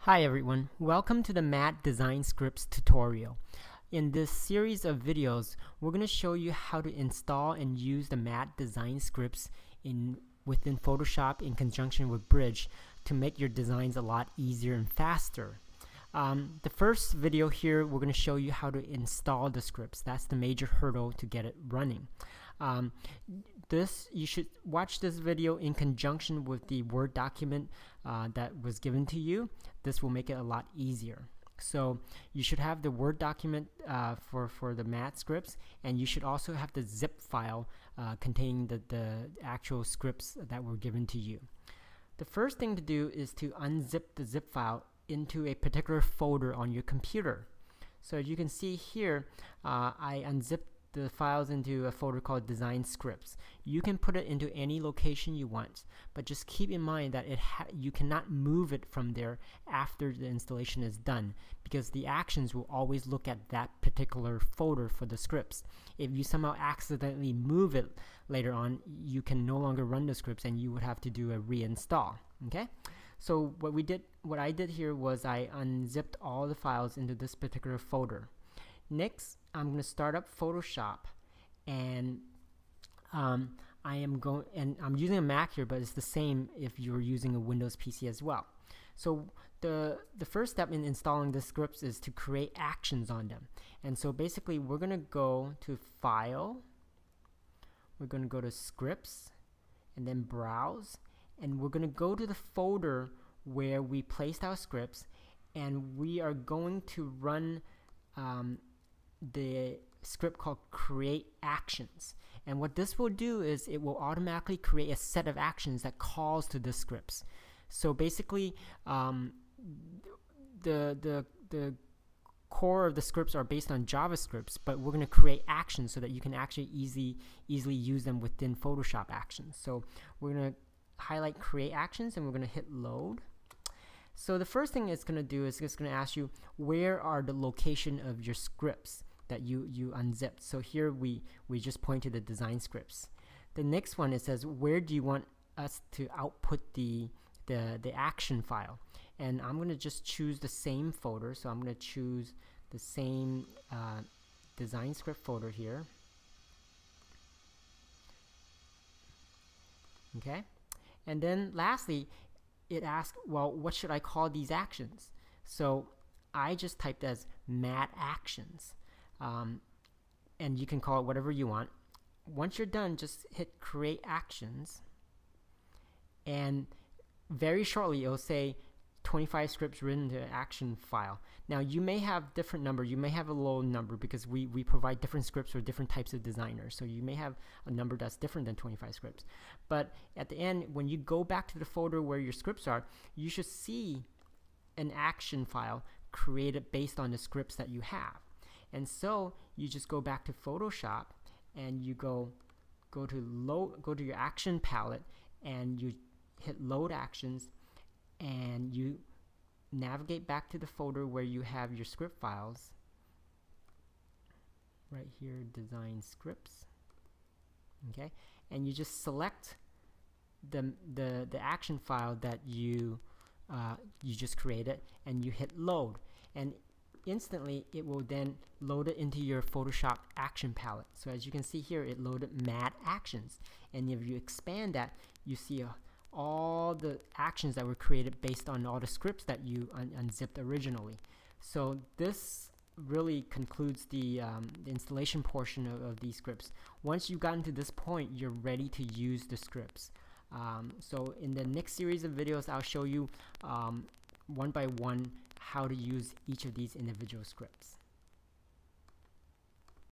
Hi everyone, welcome to the Mat Design Scripts tutorial. In this series of videos, we're going to show you how to install and use the Mat Design Scripts within Photoshop in conjunction with Bridge to make your designs a lot easier and faster. The first video here, we're going to show you how to install the scripts. That's the major hurdle to get it running. You should watch this video in conjunction with the Word document that was given to you. This will make it a lot easier. So you should have the Word document for the Mat scripts, and you should also have the zip file containing the actual scripts that were given to you. The first thing to do is to unzip the zip file into a particular folder on your computer. So as you can see here, I unzipped the files into a folder called Design Scripts. You can put it into any location you want, but just keep in mind that you cannot move it from there after the installation is done, because the actions will always look at that particular folder for the scripts. If you somehow accidentally move it later on, you can no longer run the scripts and you would have to do a reinstall. Okay? So what I did here was I unzipped all the files into this particular folder. Next, I'm going to start up Photoshop, and I'm using a Mac here, but it's the same if you're using a Windows PC as well. So the first step in installing the scripts is to create actions on them. And so basically we're going to go to File, we're going to go to Scripts, and then Browse, and we're going to go to the folder where we placed our scripts, and we are going to run the script called Create Actions. And what this will do is it will automatically create a set of actions that calls to the scripts. So basically the core of the scripts are based on JavaScripts, but we're going to create actions so that you can actually easily use them within Photoshop Actions. So we're going to highlight Create Actions, and we're going to hit Load. So the first thing it's going to do is it's going to ask you where are the location of your scripts that you unzipped. So here we just point to the design scripts. The next one, it says where do you want us to output the action file, and I'm going to just choose the same folder. So I'm going to choose the same design script folder here. Okay, and then lastly it asks, well, what should I call these actions? So I just typed as Mat Actions, and you can call it whatever you want. Once you're done, just hit Create Actions, and very shortly it'll say 25 scripts written to action file. Now you may have different number, you may have a low number because we provide different scripts for different types of designers, so you may have a number that's different than 25 scripts. But at the end, when you go back to the folder where your scripts are, you should see an action file created based on the scripts that you have. And so you just go back to Photoshop, and you go to your action palette, and you hit Load Actions, and you navigate back to the folder where you have your script files. Right here, Design Scripts. Okay, and you just select the action file that you just created, and you hit Load, and instantly it will then load it into your Photoshop action palette. So as you can see here, it loaded Mat Actions, and if you expand that, you see all the actions that were created based on all the scripts that you unzipped originally. So this really concludes the installation portion of these scripts. Once you've gotten to this point, you're ready to use the scripts. So in the next series of videos, I'll show you one by one how to use each of these individual scripts.